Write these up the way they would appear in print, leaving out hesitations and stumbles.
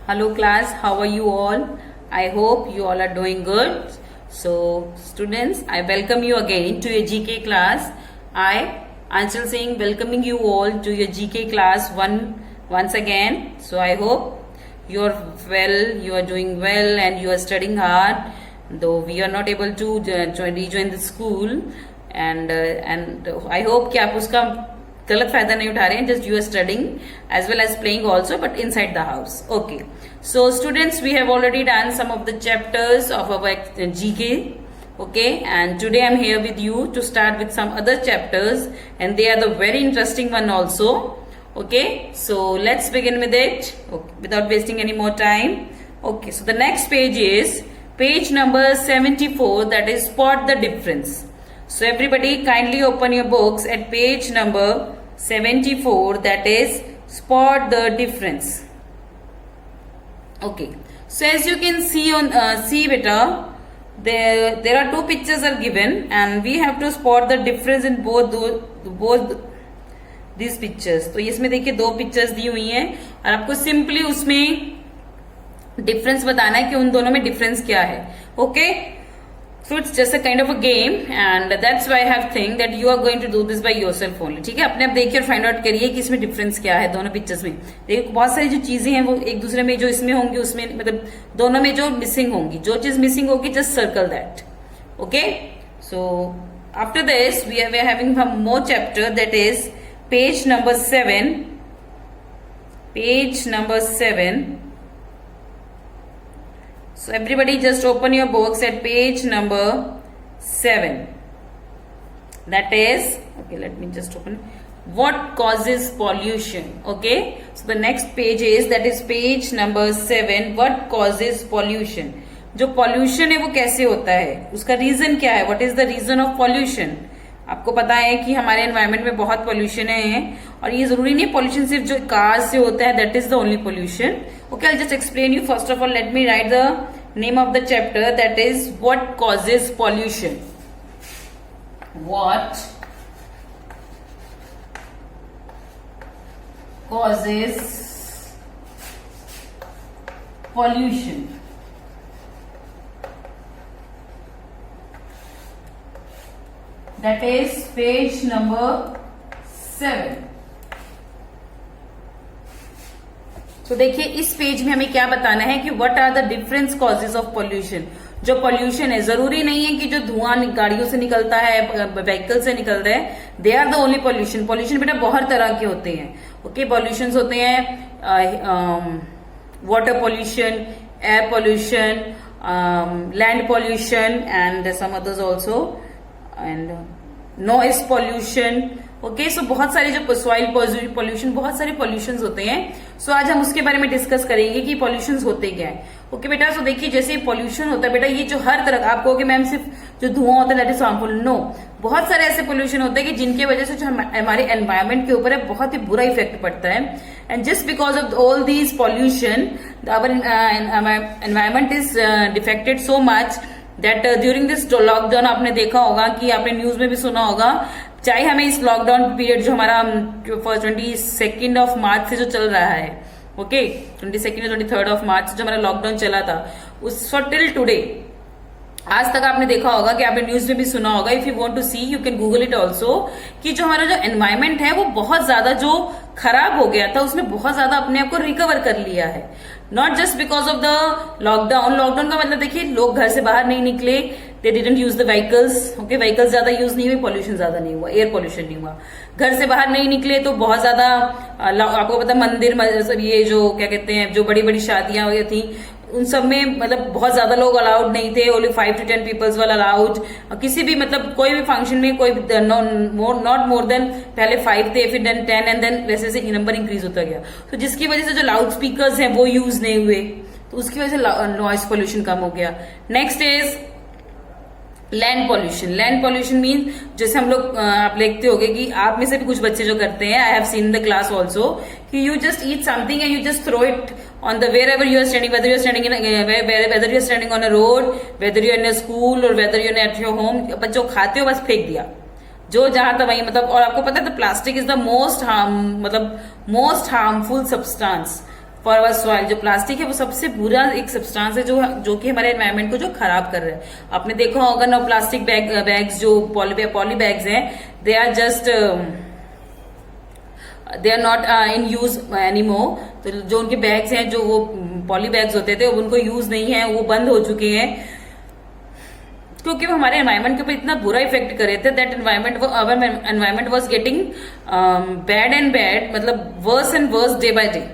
Hello class, how are you all? I hope you all are doing good. So students, I welcome you again to your GK class. I, Anshul Singh, welcoming you all to your GK class once again. So I hope you are well, you are doing well and you are studying hard. Though we are not able to rejoin the school and I hope कि आप उसका गलत फायदा नहीं उठा रहे हैं. Just you are studying as well as playing also, but inside the house. Okay. So students, we have already done some of the chapters of our GK. Okay, and today I'm here with you to start with some other chapters, and they are the very interesting one also. Okay, so let's begin with it. Okay, without wasting any more time. Okay, so the next page is page number 74. That is spot the difference. So everybody kindly open your books at page number 74, that is spot the difference. Okay, so as you can see on see beta, there are two pictures are given and we have to spot the difference in both these pictures. तो इसमें देखिए दो pictures दी हुई हैं और आपको simply उसमें difference बताना है कि उन दोनों में डिफरेंस क्या है. Okay, so it's just a kind of a game and that's why I have think that you are going to do this by yourself only. ठीक है, अपने आप देखिए और फाइंड आउट करिए कि इसमें डिफरेंस क्या है दोनों पिक्चर्स में. देखिए बहुत सारी जो चीजें हैं वो एक दूसरे में जो इसमें होंगी उसमें मतलब दोनों में जो मिसिंग होंगी, जो चीज मिसिंग होगी just circle that. Okay, so after this we are having one more chapter, that is page number 7. Page number 7. So everybody just open your books at page number 7. That is, okay, let me just open. What causes pollution? Okay, so the next page is, that is page number 7. What causes pollution? जो pollution है वो कैसे होता है, उसका reason क्या है? What is the reason of pollution? आपको पता है कि हमारे एनवायरमेंट में बहुत पोल्यूशन है और ये जरूरी नहीं पोल्यूशन सिर्फ जो कार्स से होता है that is the only pollution. Okay, I just explain you. First of all let me right the name of the chapter, that is what causes pollution. What causes pollution. That is page number 7. तो देखिए इस page में हमें क्या बताना है कि what are the different causes of pollution. जो पोल्यूशन है जरूरी नहीं है कि जो धुआं गाड़ियों से निकलता है, व्हीकल से निकलता है, they are the only pollution. Pollution बेटा बहुत तरह के होते हैं. ओके, पॉल्यूशन होते हैं water pollution, air pollution, land pollution and some others also and noise pollution. Okay, so बहुत सारे जो सॉइल पोल्यूशन, बहुत सारे पोल्यूशन होते हैं. सो आज हम उसके बारे में डिस्कस करेंगे कि पोल्यूशन होते क्या है. ओके बेटा, सो देखिए जैसे पोल्यूशन होता है बेटा, ये जो हर तरह आप कहोगे मैम सिर्फ जो धुआं होता है दैट इज हार्मफुल. नो, बहुत सारे ऐसे पोल्यूशन होते हैं कि जिनकी वजह से जो हमारे एनवायरमेंट के ऊपर है बहुत ही बुरा इफेक्ट पड़ता है. And just because of all these pollution our environment is defected so much that during this lockdown आपने देखा होगा कि आपने न्यूज में भी सुना होगा, चाहे हमें इस लॉकडाउन पीरियड जो हमारा 22 ऑफ मार्च से जो चल रहा है, ओके 22 और 23 ऑफ मार्च से जो हमारा लॉकडाउन चला था, उस फॉर टिल टुडे आज तक आपने देखा होगा कि आपने न्यूज में भी सुना होगा. If you want to see you can Google it also कि जो हमारा जो एनवायरमेंट है वो बहुत ज्यादा जो खराब हो गया था उसने बहुत ज्यादा अपने आप को रिकवर कर लिया है. Not just because of the lockdown. Lockdown का मतलब देखिए लोग घर से बाहर नहीं निकले, they didn't use the vehicles. Okay, vehicles ज्यादा यूज नहीं हुए, पॉल्यूशन ज्यादा नहीं हुआ, एयर पॉल्यूशन नहीं हुआ. घर से बाहर नहीं निकले तो बहुत ज्यादा आपको पता मंदिर ये जो क्या कहते हैं जो बड़ी बड़ी शादियां हुई थी उन सब में मतलब बहुत ज्यादा लोग अलाउड नहीं थे. ओनली 5 to 10 पीपल्स वाला अलाउड. किसी भी मतलब कोई भी फंक्शन में कोई नॉट मोर देन, पहले 5 थे फिर 10 एंड देन वैसे से नंबर इंक्रीज होता गया. तो जिसकी वजह से जो लाउड स्पीकर्स हैं वो यूज नहीं हुए तो उसकी वजह से नॉइस पोल्यूशन कम हो गया. Next is land pollution. Land pollution mean जैसे हम लोग आप देखते होगे कि आप में से भी कुछ बच्चे जो करते हैं, I have seen the class also, कि you just eat something and you just throw it on the wherever you are standing, whether you are standing in whether you are standing on a road, whether you are in a school or whether you are at your home, बच्चों खाते हो बस फेंक दिया जो जहां था वही. मतलब और आपको पता है plastic is the most harmful substance for our soil. जो प्लास्टिक है वो सबसे बुरा एक सब्सटेंस है जो कि हमारे एनवायरमेंट को जो खराब कर रहा है। आपने देखा होगा ना, प्लास्टिक बैग्स जो पॉली बैग्स हैं, they are just they are not in use anymore. तो जो उनके बैग्स हैं, जो वो पॉली बैग्स होते थे, उनको यूज नहीं है, वो बंद हो चुके हैं, क्योंकि वो हमारे एनवायरमेंट के ऊपर इतना बुरा इफेक्ट कर रहे थे that our environment was getting bad and bad, मतलब worse and worse day by day.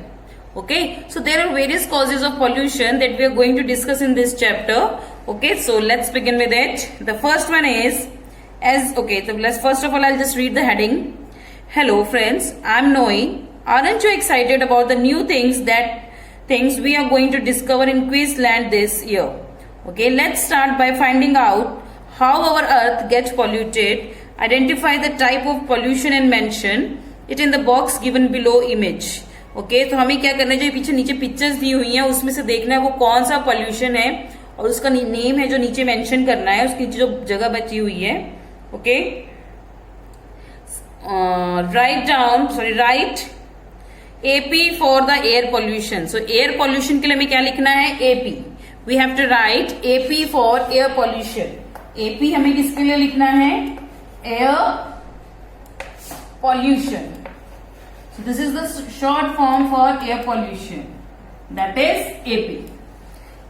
Okay, so there are various causes of pollution that we are going to discuss in this chapter. Okay, so let's begin with it. The first one is, so let's first of all I'll just read the heading. Hello friends, I'm Noe. Aren't you excited about the new things we are going to discover in Queensland this year? Okay, let's start by finding out how our earth gets polluted. Identify the type of pollution and mention it in the box given below image. Okay, तो हमें क्या करना है, जो पीछे नीचे pictures दी हुई हैं उसमें से देखना है वो कौन सा पॉल्यूशन है और उसका नेम है जो नीचे मेंशन करना है, उसकी जो जगह बची हुई है। Okay, write AP for the air pollution. So air pollution के लिए हमें क्या लिखना है, AP. We have to write AP for air pollution. AP हमें किसके लिए लिखना है, air pollution. So this is the short form for air pollution, that is AP.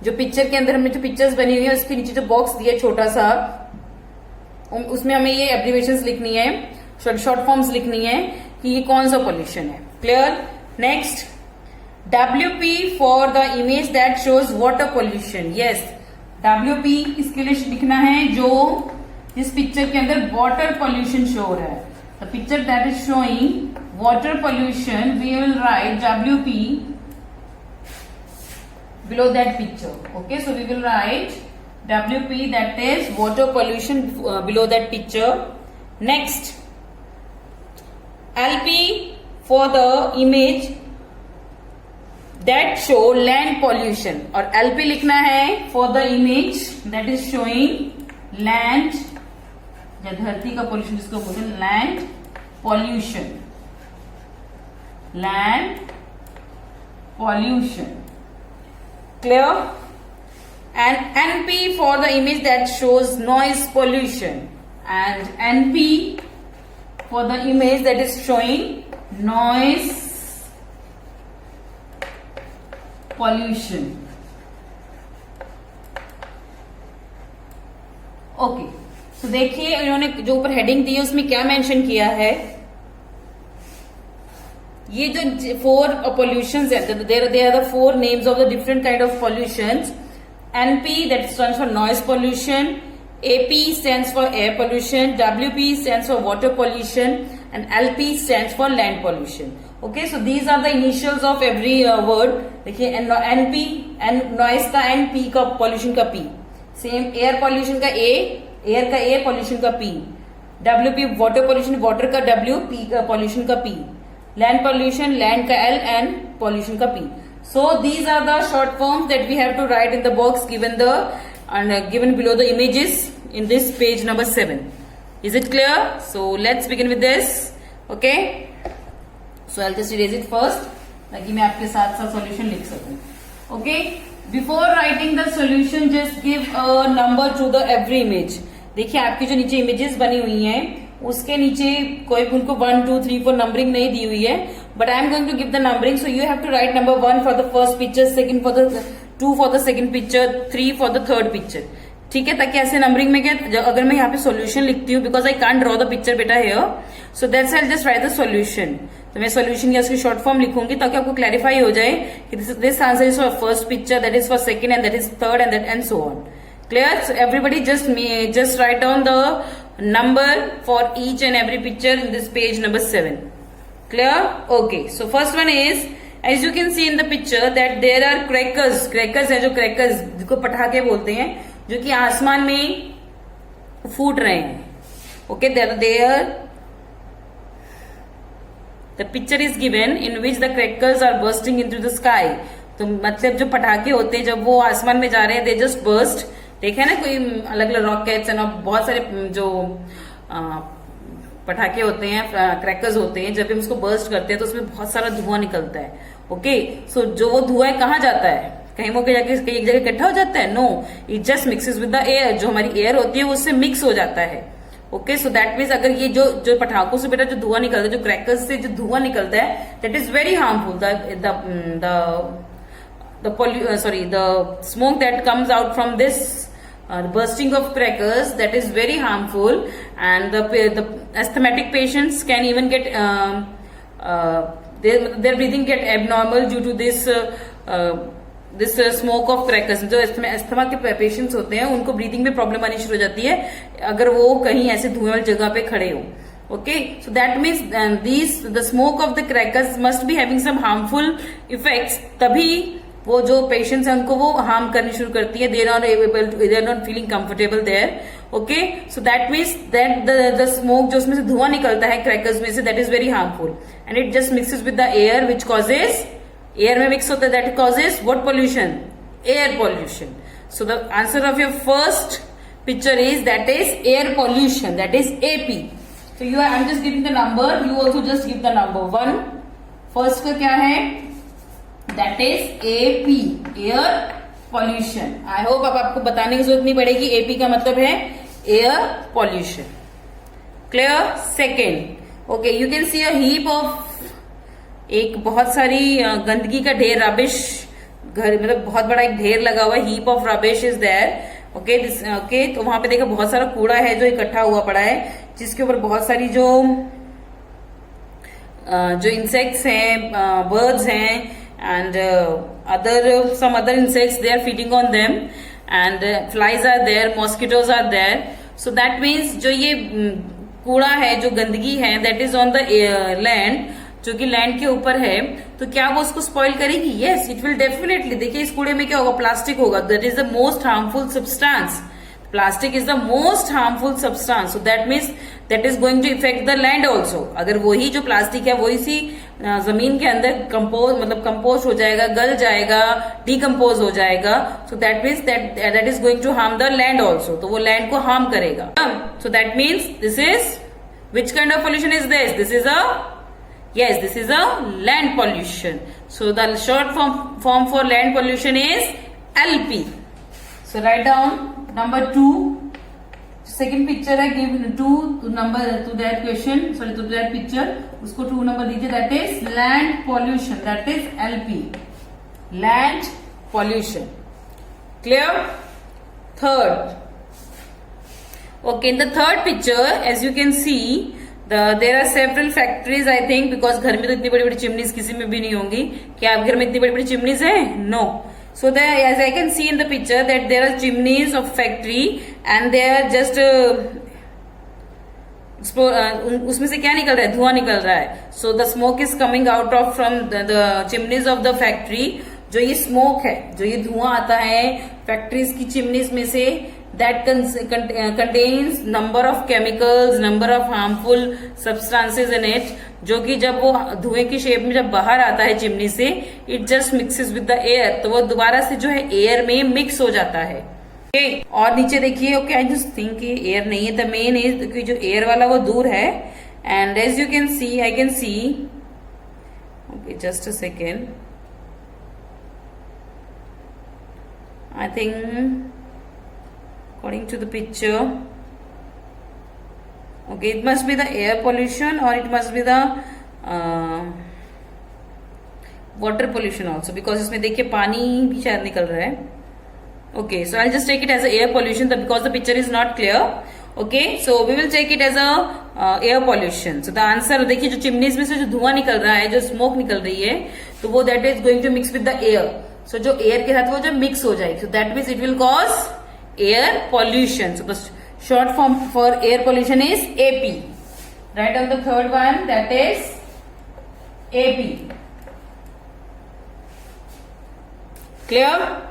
जो पिक्चर के अंदर हमने जो पिक्चर्स बनी हुई है उसके नीचे जो बॉक्स दिया है छोटा सा, उसमें हमें ये एब्रिविएशंस लिखनी है, शॉर्ट फॉर्म्स लिखनी है कि ये कौन सा पॉल्यूशन है। Clear. Next, WP for the image that shows water pollution. Yes, WP इसके लिए लिखना है जो इस पिक्चर के अंदर वाटर पॉल्यूशन शो हो रहा है। The picture that is showing water pollution, we will write WP below that picture. Okay, so we will write WP, that is water pollution, below that picture. Next, LP for the image that show land pollution, और LP लिखना है for the image that is showing land, या धरती का pollution जिसको बोलते हैं land pollution, land pollution. Clear. And NP for the image that shows noise pollution, and NP for the image that is showing noise pollution. Okay, तो देखिए इन्होंने जो ऊपर हेडिंग दी है उसमें क्या मेंशन किया है, ये जो 4 पॉल्यूशंस है, there are the 4 names of the different kind of pollutions. NP that stands for noise pollution, AP stands for air pollution, WP stands for water pollution, and LP stands for land pollution. Okay, so these are the initials of every word. देखिए NP, noise का N, P का pollution का P, same air pollution का A, air का A, pollution का P, WP water pollution, water का W, P का pollution का पी, लैंड पॉल्यूशन, लैंड का L, एंड पॉल्यूशन का P. So these are the short forms that we have to write in the box given below the images in this page number 7. Is it clear? So let's begin with this. Okay, so I'll just erase it first ताकि मैं आपके साथ साथ solution लिख सकूं. Okay, before writing the solution just give a number to the every image. देखिए आपकी जो नीचे इमेजेस बनी हुई हैं उसके नीचे कोई उनको 1 2 3 4 नंबरिंग नहीं दी हुई है, but I am going to give the numbering, so you have to write number 1 for the first picture, second for the 2 for the second picture, 3 for the third picture. ठीक है, ताकि ऐसे नंबरिंग में क्या, अगर मैं यहाँ पे सॉल्यूशन लिखती हूँ because I can't draw the picture बेटा here, so that's I just write the solution. तो मैं सॉल्यूशन या उसकी शॉर्ट फॉर्म लिखूंगी ताकि आपको क्लैरिफाई हो जाए कि this answer is for first picture, that is for second, and that is third, and that and so on. Clear? So everybody just write down the number for each and every picture in this page number 7. Clear? Okay. So first one is, as you can see in the picture that there are crackers. Crackers है जो crackers जिसको पटाखे बोलते हैं, जो कि आसमान में फूट रहे हैं. Okay, there. The picture is given in which the crackers are bursting into the sky. तो मतलब जो पटाखे होते हैं जब वो आसमान में जा रहे हैं, they just burst. देखे ना कोई अलग अलग रॉकेट्स एंड बहुत सारे जो पटाखे होते हैं, क्रैकर्स होते हैं, जब हम उसको बर्स्ट करते हैं तो उसमें बहुत सारा धुआं निकलता है. ओके, सो जो वो धुआं कहाँ जाता है, कहीं मौके जाके कहीं एक जगह इकट्ठा हो जाता है? No, it just mixes with the air. जो हमारी एयर होती है वो उससे मिक्स हो जाता है। ओके, सो दैट मीन्स अगर ये जो पटाखों से बेटा जो धुआं निकलता है, जो क्रैकर्स से जो धुआं निकलता है, that is very harmful. the smoke that comes out from this bursting of crackers, that is very harmful, and the asthmatic patients can even get their breathing get abnormal due to this smoke of crackers. जो asthma के patients होते हैं उनको breathing में problem आनी शुरू हो जाती है अगर वो कहीं ऐसे धुएं वाली जगह पे खड़े हो। Okay, so that means the smoke of the crackers must be having some harmful effects, तभी वो जो पेशेंट्स हैं उनको वो हार्म करनी शुरू करती है। They are not feeling comfortable there. Okay, so that means that the smoke जो उसमें से धुआं निकलता है क्रैकर्स में से, that is very harmful and it just mixes with the air which causes, air में मिक्स होता है, that causes what pollution? Air pollution. So the answer of your first picture is that is air pollution, that is AP. So I'm just giving the number, you also just give the number 1. First का क्या है? That is AP, air pollution. I hope अब आपको बताने की जरूरत नहीं पड़ेगी, AP का मतलब है air pollution. Clear? Second, okay, you can C a heap of, एक बहुत सारी गंदगी का ढेर, रबिश, घर मतलब बहुत बड़ा एक ढेर लगा हुआ है, heap of rubbish is there. Okay, तो वहां पे देखा बहुत सारा कूड़ा है जो इकट्ठा हुआ पड़ा है, जिसके ऊपर बहुत सारी जो इंसेक्ट्स हैं, बर्ड्स हैं and some other insects, they are feeding on them and flies are there, mosquitoes are there. So that means जो ये कूड़ा है, जो गंदगी है, that is on the land, जो कि लैंड के ऊपर है, तो क्या वो उसको स्पॉइल करेगी? Yes, it will definitely. देखिए इस कूड़े में क्या होगा? प्लास्टिक होगा, that is the most harmful substance. Plastic is the most harmful substance, so that means that is going to effect the land also. अगर वही जो प्लास्टिक है वही सी जमीन के अंदर कंपोज हो जाएगा, गल जाएगा, डिकम्पोज हो जाएगा, so that means that is going to harm the land also, तो वो लैंड को हार्म करेगा। So that means this is, which kind of pollution is this? This is a, yes, this is a land pollution. So the short form for land pollution is LP. So write down number 2. Second picture है, give 2 number to that question, sorry to that picture, उसको 2 number दीजिए, that is land pollution, that is LP, land pollution. Clear? Third, okay, in the third picture as you can see, there are several factories, I think, because घर में तो इतनी बड़ी बड़ी chimneys किसी में भी नहीं होंगी। क्या आप घर में इतनी बड़ी बड़ी चिमनीज है? No. So there, as I can see in the picture, that there are chimneys of factory and they are just उसमें से क्या निकल रहा है? धुआं निकल रहा है। So the smoke is coming out of from the chimneys of the factory. जो ये स्मोक है, जो ये धुआं आता है फैक्ट्रीज की चिमनीज में से, that contains number of chemicals, number of harmful substances in it, जो कि जब वो धुएं की शेप में जब बाहर आता है चिमनी से, it just mixes with the air, तो वो दोबारा से जो है एयर में मिक्स हो जाता है। Okay? और नीचे देखिए, okay, I just think air नहीं है, द मेन इज कि जो एयर वाला वो दूर है, and as you can see, I can see, okay, just a second, I think according to the picture, okay, it must be the air pollution or it must be the water pollution also, because इसमें देखिए पानी भी शायद निकल रहा है। Okay, so I'll just take it as a air pollution because the picture is not clear. Okay, so we will take it as a air pollution. So the answer, देखिए जो चिमनीज में से जो धुआं निकल रहा है, जो स्मोक निकल रही है, तो वो that is going to mix with the air. So जो एयर के साथ वो जो मिक्स हो जाएगी, so that means it will cause air pollution. So the short form for air pollution is AP. Write down the third one, that is AP. Clear?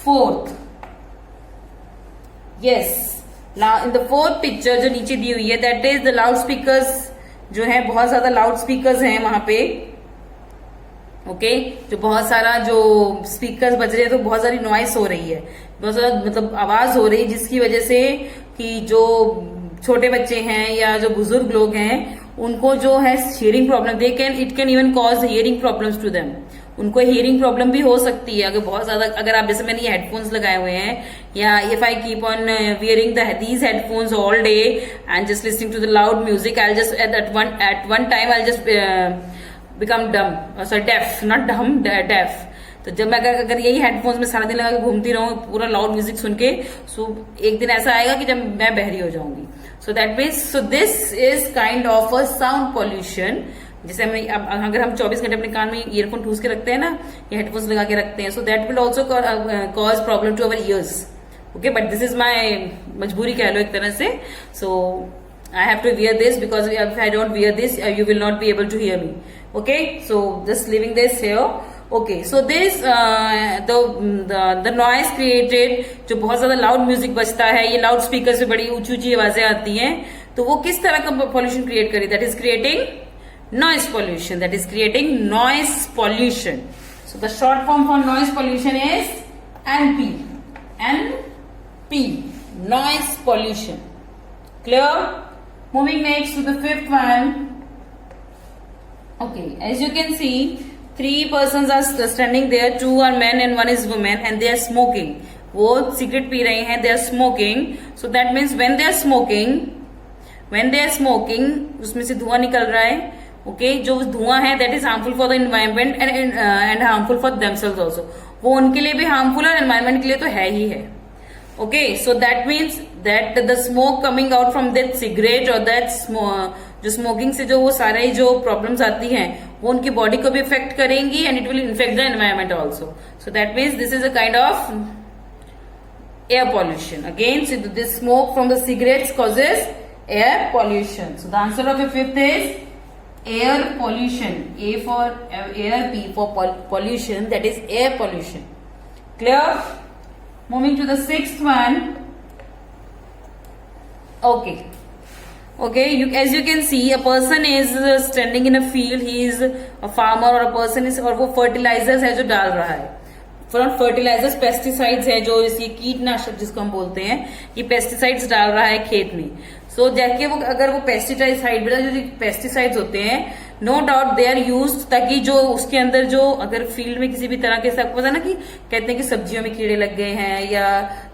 Fourth, yes, now in the fourth picture जो नीचे दी हुई है, that is the loudspeakers, जो है बहुत ज्यादा loud speakers हैं वहां पे। ओके, जो बहुत सारा जो स्पीकर्स बज रहे हैं, तो बहुत सारी नॉइस हो रही है, बहुत सारा मतलब आवाज हो रही है, जिसकी वजह से कि जो छोटे बच्चे हैं या जो बुजुर्ग लोग हैं, उनको जो है hearing problem, it can even cause hearing problems to them. उनको हियरिंग प्रॉब्लम भी हो सकती है अगर बहुत ज्यादा, अगर आप जैसे मैंने ये हेडफोन्स लगाए हुए हैं, या if I keep on wearing these headphones all day and just listening to the loud music, I just at one time I just become dumb, sorry deaf, not dumb, deaf. तो जब मैं अगर यही headphones में सारा दिन लगा के घूमती रहूं पूरा लाउड म्यूजिक सुन के, सो एक दिन ऐसा आएगा कि जब मैं बहरी हो जाऊंगी। सो that means, so this is kind of a sound pollution. जैसे अगर हम 24 घंटे अपने कान में ईयरफोन ठूस के रखते हैं ना, या हेडफोन्स लगा के रखते हैं, so that will also cause problem to our ears. Okay, but this is my मजबूरी कह लो एक तरह से। सो I have to wear this because if I don't wear this, you will not be able to hear me. Okay, so just leaving this here. Okay, so this the noise created, जो बहुत ज्यादा loud music बजता है, ये loud speaker से बड़ी ऊंची ऊंची आवाजें आती हैं, तो वो किस तरह का पॉल्यूशन क्रिएट करी? That is creating noise pollution, that is creating noise pollution. So the short form for noise pollution is NP, NP, noise pollution. Clear? Moving next to the fifth one. Okay, as you can see, 3 persons are standing there, 2 are men and 1 is woman, and they are smoking. वो cigarette P रहे हैं, they are smoking. So that means when they are smoking, उसमें से धुआं निकल रहा है. Okay, जो धुआं है that is harmful for the environment and harmful for themselves also. वो उनके लिए भी harmful और environment के लिए तो है ही है. Okay, so that means that the smoke coming out from that cigarette or that जो स्मोकिंग से जो वो सारे जो प्रॉब्लम्स आती हैं वो उनकी बॉडी को भी इफेक्ट करेंगी and it will infect the environment also. So that means this is a kind of air pollution. Again, so this smoke from the cigarettes causes air pollution. So the answer of the fifth is air pollution. A for air, P for pollution, that is air pollution. Clear? Moving to the sixth one. Okay, as you can see, a person is standing in a field. He is a farmer or a person is, और वो fertilizers है जो डाल रहा है. Fertilisers pesticides है, जो ये कीटनाशक जिसको हम बोलते हैं, ये पेस्टिसाइड्स डाल रहा है खेत में. सो जाके वो अगर वो पेस्टिसाइड जो पेस्टिसाइड्स होते हैं, no doubt they are use, ताकि जो उसके अंदर जो अगर फील्ड में किसी भी तरह के, सबको पता ना कि कहते हैं कि सब्जियों में कीड़े लग गए हैं या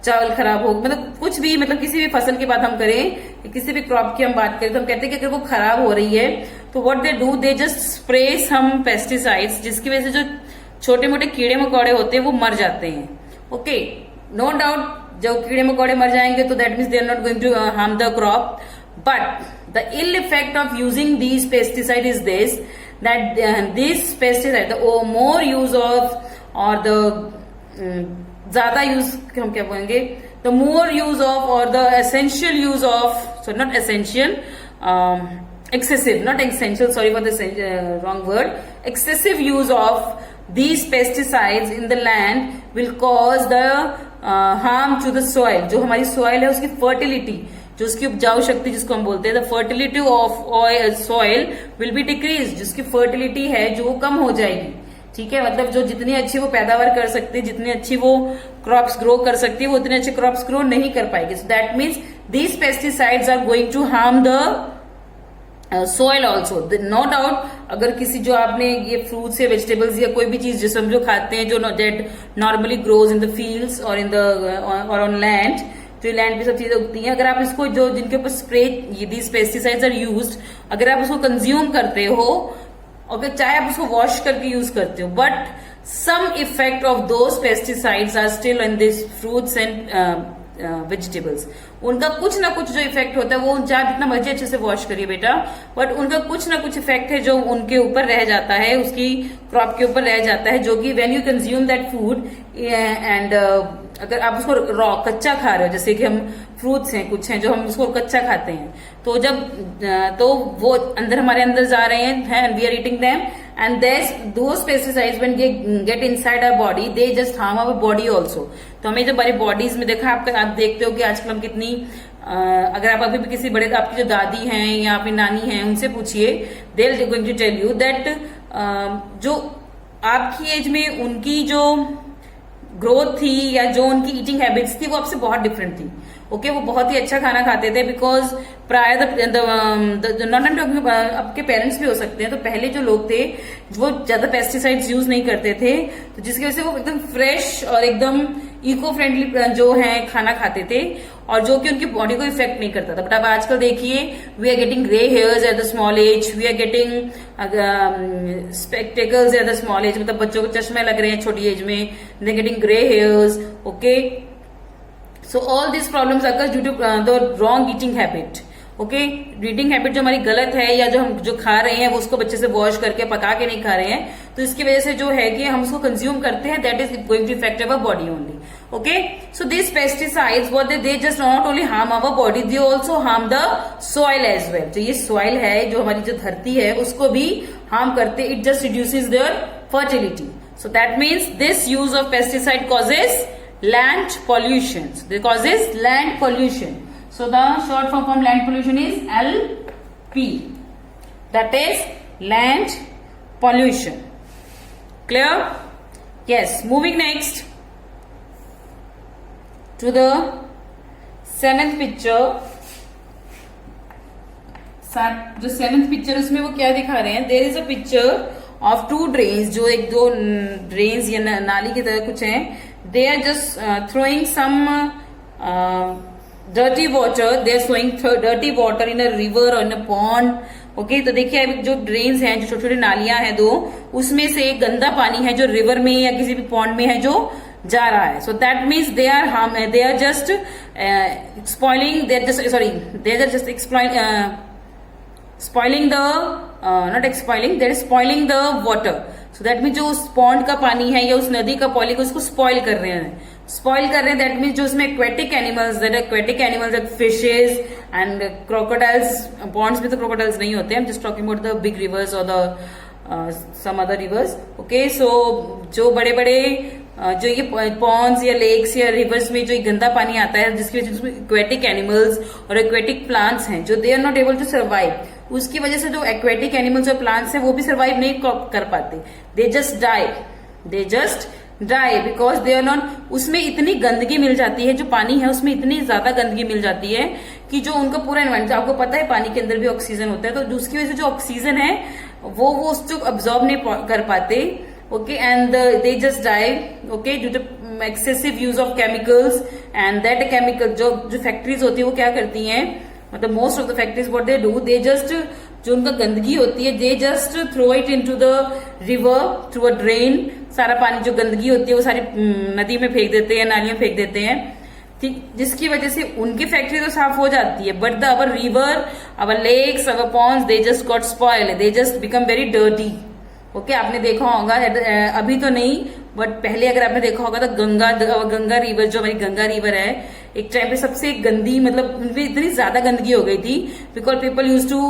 चावल खराब हो, मतलब कुछ भी, मतलब किसी भी फसल की बात हम करें, किसी भी क्रॉप की हम बात करें, तो हम कहते हैं कि अगर वो खराब हो रही है तो what they do, they just spray some pesticides, जिसकी वजह से जो छोटे मोटे कीड़े मकोड़े होते हैं वो मर जाते हैं. ओके, नो डाउट जब कीड़े मकोड़े मर जाएंगे तो that means they are not going to harm the crop. But the ill effect of using these pesticide is this, that this pesticide, the more use of, और द ज्यादा use, हम क्या बोलेंगे, द मोर यूज ऑफ और the essential use of, so not essential, excessive, not essential, sorry for the wrong word, excessive use of these pesticides in the land will cause the harm to the soil. जो हमारी soil है उसकी fertility, जो उसकी उपजाऊ शक्ति जिसको हम बोलते हैं, the fertility of soil will be decreased, जिसकी fertility है जो वो कम हो जाएगी. ठीक है, मतलब जो जितनी अच्छी वो पैदावार कर सकती है, जितनी अच्छी वो क्रॉप्स ग्रो कर सकती है, वो उतने अच्छे क्रॉप्स ग्रो नहीं कर पाएगी. So that means these pesticides are going to harm the soil also. No doubt, अगर किसी जो आपने ये फ्रूट्स या वेजिटेबल्स या कोई भी चीज जिसको हम जो खाते हैं, जो that normally grows in the fields और इन द और ऑन लैंड, जो लैंड पे सब चीजें उगती हैं, अगर आप इसको जो जिनके ऊपर spray these pesticides are used, अगर आप उसको कंज्यूम करते हो, अगर चाहे आप उसको वॉश करके यूज करते हो, but some effect of those pesticides are still in this fruits and vegetables. उनका कुछ ना कुछ जो इफेक्ट होता है, वो चाहे जितना मर्जी अच्छे से वॉश करिए बेटा, बट उनका कुछ ना कुछ इफेक्ट है जो उनके ऊपर रह जाता है, उसकी क्रॉप के ऊपर रह जाता है, जो कि when you consume that food and अगर आप उसको रॉ कच्चा खा रहे हो, जैसे कि हम फ्रूट्स हैं, कुछ हैं जो हम उसको कच्चा खाते हैं, तो जब तो वो अंदर हमारे अंदर जा रहे हैं and we are eating them, and those pesticides when get inside our body, they just harm our body also. तो हमें जब हमारी बॉडीज में देखा, आप देखते हो कि आजकल हम कितनी, अगर आप अभी भी किसी बड़े, आपकी जो दादी हैं या अपनी नानी हैं, उनसे पूछिए, they are going to tell you that जो आपकी एज में उनकी जो ग्रोथ थी या जो उनकी ईटिंग हैबिट्स थी वो आपसे बहुत डिफरेंट थी. ओके वो बहुत ही अच्छा खाना खाते थे, बिकॉज प्राय नॉट एम टॉकिंग, आपके पेरेंट्स भी हो सकते हैं, तो पहले जो लोग थे वो ज्यादा पेस्टिसाइड्स यूज नहीं करते थे, तो जिसकी वजह से वो एकदम फ्रेश और एकदम इको फ्रेंडली जो है खाना खाते थे, और जो कि उनकी बॉडी को इफेक्ट नहीं करता था। बट अब आजकल देखिए, we are getting grey hairs at the small age, we are getting spectacles at the small age, मतलब बच्चों को चश्मे लग रहे हैं छोटी एज में, they getting grey hairs, okay. So all this problems occur due to the wrong eating habit, okay. Eating habit जो हमारी गलत है, या जो हम जो खा रहे हैं वो उसको बच्चे से वॉश करके पका के नहीं खा रहे हैं, तो इसकी वजह से जो है कि हम उसको कंज्यूम करते हैं, that is going to effect our body only, okay. So this pesticides what they just not only harm our body, they also harm the soil as well. जो ये सॉइल है, जो हमारी जो धरती है, उसको भी हार्म करते, it just reduces their fertility. So that means this use of pesticide causes land pollution. It causes land pollution. So the short form from land pollution is LP. That is land pollution. Clear? Yes. Moving next to the 7th picture. जो 7th picture उसमें वो क्या दिखा रहे हैं? There is a picture of two drains, जो एक दो drains या नाली की तरह कुछ हैं. They are just throwing some dirty water. They are throwing dirty water in a river or in a pond. Okay, तो देखिए अभी जो ड्रेन्स हैं, जो छोटी छोटी नालियां हैं दो, उसमें से गंदा पानी है जो रिवर में या किसी भी पॉन्ड में है जो जा रहा है. So that means they are just spoiling. They are just spoiling the not expelling. They are spoiling the water. So that means जो उस पॉन्ड का पानी है या उस नदी का पॉली को उसको स्पॉइल कर रहे हैं. दैट मीन्स जो उसमें aquatic animals fishes and crocodiles. Ponds में तो क्रोकोडाइल्स नहीं होते, हम just talking about the big rivers और the some other rivers. Okay, so जो बड़े बड़े जो ये पॉन्ड्स या लेक्स या रिवर्स में जो गंदा पानी आता है, जिसकी वजह से एक्वेटिक एनिमल्स और एक्वेटिक प्लांट्स हैं जो they are not able to survive, उसकी वजह से जो एक्वेटिक एनिमल्स और प्लांट्स हैं वो भी सर्वाइव नहीं कर पाते. They just die because they are not. उसमें इतनी गंदगी मिल जाती है, जो पानी है उसमें इतनी ज्यादा गंदगी मिल जाती है कि जो उनका पूरा एनवायरमेंट, आपको पता है पानी के अंदर भी ऑक्सीजन होता है, तो उसकी वजह से जो ऑक्सीजन है वो उसको अब्सॉर्ब नहीं कर पाते. Okay, and they just die. Okay, due to excessive use of chemicals. And that chemical जो फैक्ट्रीज होती है वो क्या करती हैं, मतलब most of the factories what they do, they just जो उनका गंदगी होती है, they just throw it into the river through a drain. सारा पानी जो गंदगी होती है वो सारी नदी में फेंक देते हैं, नालियों में फेंक देते हैं, ठीक, जिसकी वजह से उनकी फैक्ट्री तो साफ हो जाती है, but our river, our lakes, our ponds, they just got spoiled, they just become very dirty. Okay, आपने देखा होगा, अभी तो नहीं बट पहले अगर आपने देखा होगा तो गंगा रिवर, जो हमारी गंगा रिवर है, एक टाइम पे सबसे गंदी, मतलब उनपे इतनी ज्यादा गंदगी हो गई थी because people use to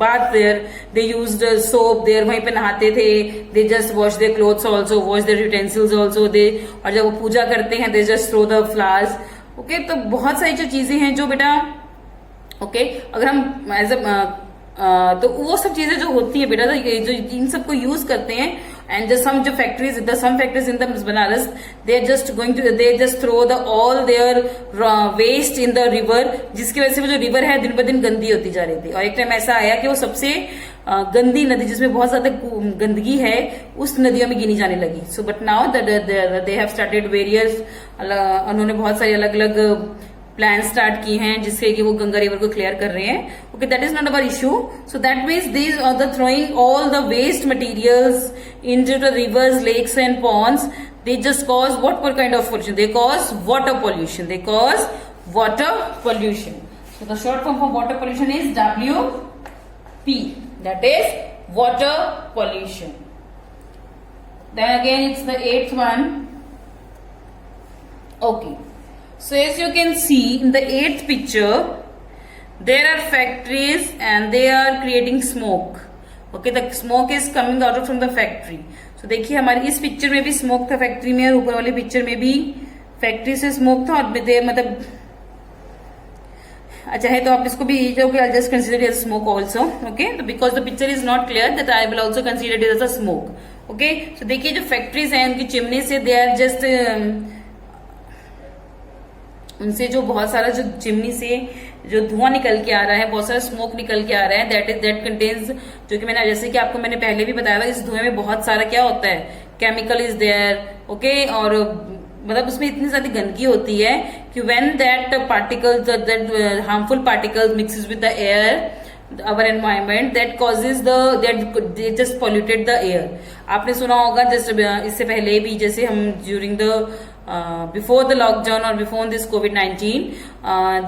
bath there, they used soap there, वहीं पे नहाते थे. They just wash their clothes also, wash their utensils also. और जब वो पूजा करते हैं they just throw the flowers. Okay, तो बहुत सारी जो चीजें हैं जो बेटा, ओके, अगर हम एज तो वो सब चीजें जो होती है बेटा, जो इन सबको यूज करते हैं. And some factories in the Banaras, they just throw the all their waste in the river, जिसकी वजह से वो जो रिवर है दिन ब दिन गंदी होती जा रही थी. और एक टाइम ऐसा आया कि वो सबसे गंदी नदी, जिसमें बहुत ज्यादा गंदगी है, उस नदियों में गिनी जाने लगी. So but now they have started various, उन्होंने बहुत सारी अलग अलग प्लान स्टार्ट किए हैं जिससे कि वो गंगा रिवर को क्लियर कर रहे हैं. Okay, that is not our issue. So that means these are the throwing all the waste materials into the rivers, lakes and ponds. They just cause what kind of pollution? They cause water pollution. So the short form for water pollution is WP. That is water pollution. Then again it's the 8th one. Okay. So as you can see in the 8th picture, there are factories and they are creating smoke. Okay, the smoke is coming out from the factory. So देखिए हमारी इस picture में भी smoke था factory में, और ऊपर वाली पिक्चर में भी फैक्ट्री से स्मोक था. और मतलब अच्छा है तो आप इसको भी I'll just consider it as smoke also. Okay, so because the picture is not clear, that I will also consider it as a smoke. Okay, so देखिए जो फैक्ट्रीज हैं उनकी चिमनी से they are just उनसे जो बहुत सारा जो चिमनी से जो धुआं निकल के आ रहा है, बहुत सारा स्मोक निकल के आ रहा है, दैट कंटेन्स, जो कि मैंने जैसे कि आपको मैंने पहले भी बताया था, इस धुएं में बहुत सारा क्या होता है, केमिकल इज देयर, ओके। और मतलब उसमें इतनी ज्यादा गंदगी होती है कि when that particles, that harmful particles mixes with the air, our environment, that causes they just polluted the air. आपने सुना होगा जैसे इससे पहले भी, जैसे हम during the before the lockdown or before this COVID-19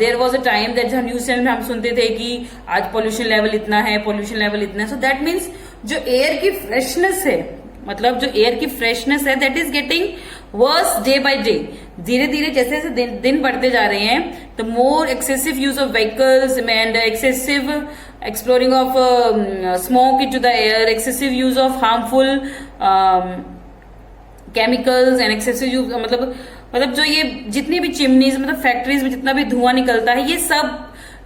there was a time that हम न्यूज चैनल में हम सुनते थे कि आज पोल्यूशन लेवल इतना है, पोल्यूशन लेवल इतना है। सो दैट मीन्स जो एयर की फ्रेशनेस है, मतलब जो एयर की फ्रेशनेस है, that is getting worse day by day. धीरे धीरे जैसे जैसे दिन बढ़ते जा रहे हैं, the more excessive use of vehicles and excessive exploring of smoke into the air, excessive use of harmful chemicals and excessive use, मतलब जो ये जितनी भी चिमनीज, मतलब फैक्ट्रीज में जितना भी धुआं निकलता है, ये सब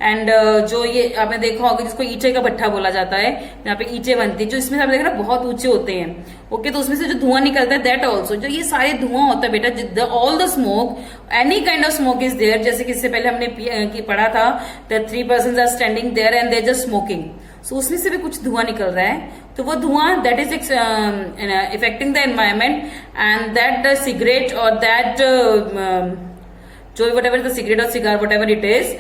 एंड जो ये आपने देखा होगा जिसको ईंटे का भट्ठा बोला जाता है, यहाँ पे ईंटें बनती है, जो इसमें आप देखना बहुत ऊंचे होते हैं, ओके। तो उसमें से जो धुआं निकलता है, दैट ऑल्सो, जो ये सारे धुआं होता है बेटा, all the smoke, any kind of smoke is there. जैसे कि इससे पहले हमने पढ़ा था that 3 persons are standing there and they just smoking. So उसमें से भी कुछ धुआं निकल रहा है, तो वो धुआं that is effecting the environment, and that the cigarette और दैट जो whatever the cigarette or cigar whatever it is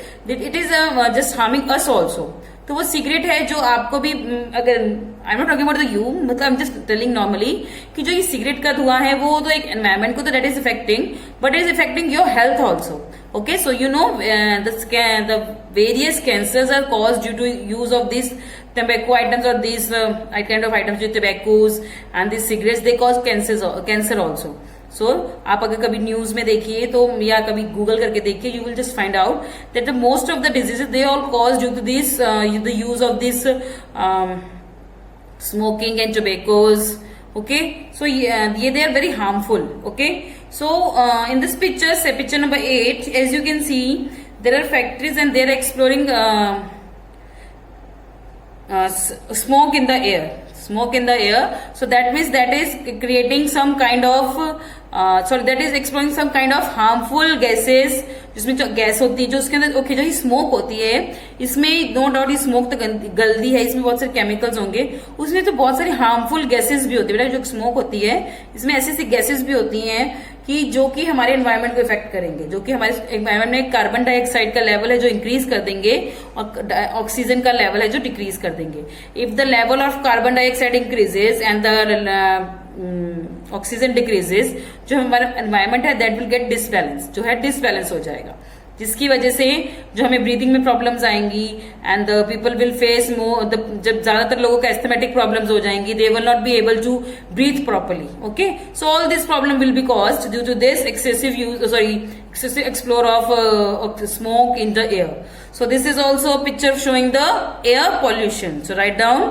just harming us also। तो वो सिगरेट है जो आपको भी, अगर I am not talking about the you, मतलब I am just telling normally कि जो ये सिगरेट का धुआं है वो तो एक एनवायरमेंट को तो that is effecting, but is effecting your health also, okay. So you know the various cancers are cause due to use of this tobacco items or these kind of items, जो tobaccos and these cigarettes, they cause cancer also। So आप अगर कभी news में देखिए तो, या कभी Google करके देखिए, you will just find out that the most of the diseases they all cause due to this the use of this smoking and tobaccos, okay. So ये they are very harmful, okay. So in this picture number 8, as you can see there are factories and they are exploring smoke in the air, so that means that is creating some kind of that is exploring some kind of harmful gases, जिसमें जो gas होती है जो उसके अंदर, okay, जो ही smoke होती है, इसमें नो डाउट ये स्मोक तो गंदी है, इसमें बहुत सारे केमिकल्स होंगे, उसमें तो बहुत सारी हार्मफुल गैसेस भी होती है बेटा। जो स्मोक होती है इसमें ऐसी ऐसी गैसेस भी होती हैं कि जो कि हमारे एनवायरमेंट को इफेक्ट करेंगे, जो कि हमारे एनवायरमेंट में कार्बन डाइऑक्साइड का लेवल है जो इंक्रीज कर देंगे, और ऑक्सीजन का लेवल है जो डिक्रीज कर देंगे। If the level of carbon dioxide increases and the oxygen decreases, जो हमारा एनवायरमेंट है दैट विल गेट डिसबैलेंस, जो है डिसबैलेंस हो जाएगा, जिसकी वजह से जो हमें ब्रीदिंग में प्रॉब्लम्स आएंगी, and the people will face more, जब ज्यादातर लोगों का एस्थमेटिक प्रॉब्लम्स हो जाएंगी, they will not be able to breathe properly, okay. So all this problem will be caused due to this excessive explore of smoke in the air। So this is also a picture showing the air pollution। So write down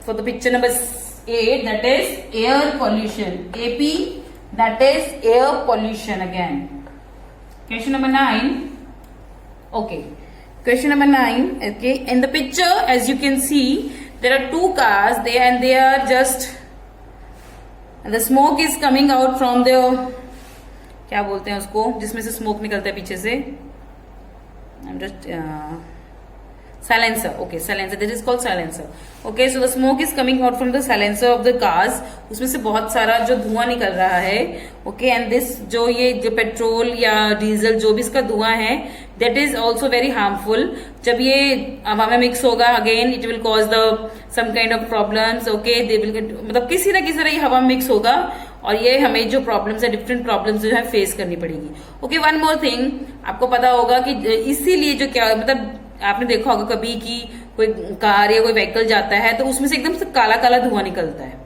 for the picture number 8, that is air pollution, AP, that is air pollution again। Question number 9, okay, question number 9, okay, in the picture as you can see there are 2 cars there, and they are just, the smoke is coming out from the, क्या बोलते हैं उसको जिसमें से smoke निकलता है पीछे से, I'm just silencer, okay, silencer, this is called silencer, okay। So the smoke is coming out from the silencer of the cars, उसमें से बहुत सारा जो धुआं निकल रहा है, okay, and this जो ये जो पेट्रोल या डीजल जो भी इसका धुआं है, that is also very harmful। जब ये हवा में मिक्स होगा, again it will cause the some kind of problems, okay, they will get, मतलब किसी ना किसी तरह ये हवा में मिक्स होगा, और ये हमें जो प्रॉब्लम्स है, डिफरेंट प्रॉब्लम्स जो है फेस करनी पड़ेगी, ओके। वन मोर थिंग, आपको पता होगा कि इसीलिए जो क्या, मतलब आपने देखा होगा कभी कि कोई कार या कोई व्हीकल जाता है तो उसमें से एकदम से काला काला धुआं निकलता है,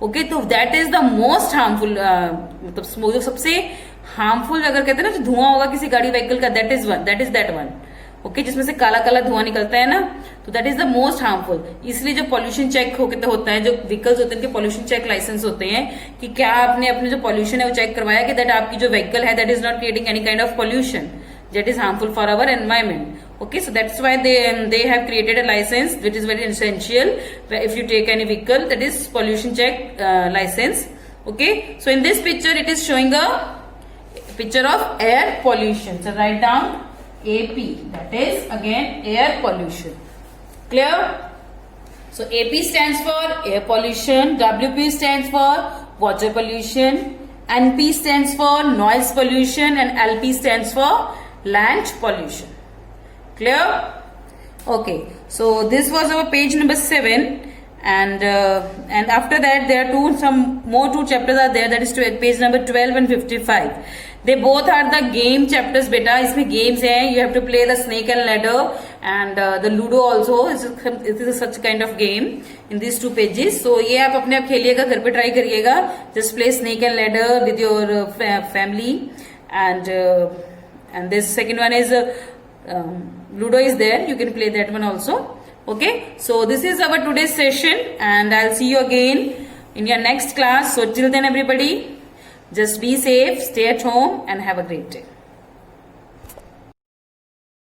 ओके। तो that is the most harmful, मतलब जो सबसे हार्मफुल अगर कहते हैं ना, जो धुआं होगा किसी गाड़ी व्हीकल का, that is that one, okay, जिसमें से काला काला धुआं निकलता है ना, तो that is the most harmful. इसलिए जो पॉल्यूशन चेक होता है, जो व्हीकल्स होते हैं उनके पॉल्यूशन चेक लाइसेंस होते हैं कि क्या आपने अपने जो पॉल्यूशन है वो चेक करवाया कि दैट आपकी जो व्हीकल है that is not creating any kind of pollution that is harmful for our environment, okay। So that's why they have created a license which is very essential if you take any vehicle, that is pollution check license, okay। So in this picture it is showing a picture of air pollution. So write down AP, that is again air pollution. Clear? So AP stands for air pollution, WP stands for water pollution, NP stands for noise pollution, and LP stands for land pollution. Clear? Okay, so this was our page number 7, and after that there are some more two chapters are there, that is page number 12 and 55. They both are the game chapters beta. इसमें games हैं, you have to play the snake and ladder and the ludo also. It is such kind of game in these 2 pages. So ये आप अपने आप खेलिएगा, घर पे try करिएगा. Just play snake and ladder with your family, and this second one is ludo is there. You can play that one also. Okay. So this is our today's session, and I'll see you again in your next class. So till then, everybody, just be safe, stay at home, and have a great day.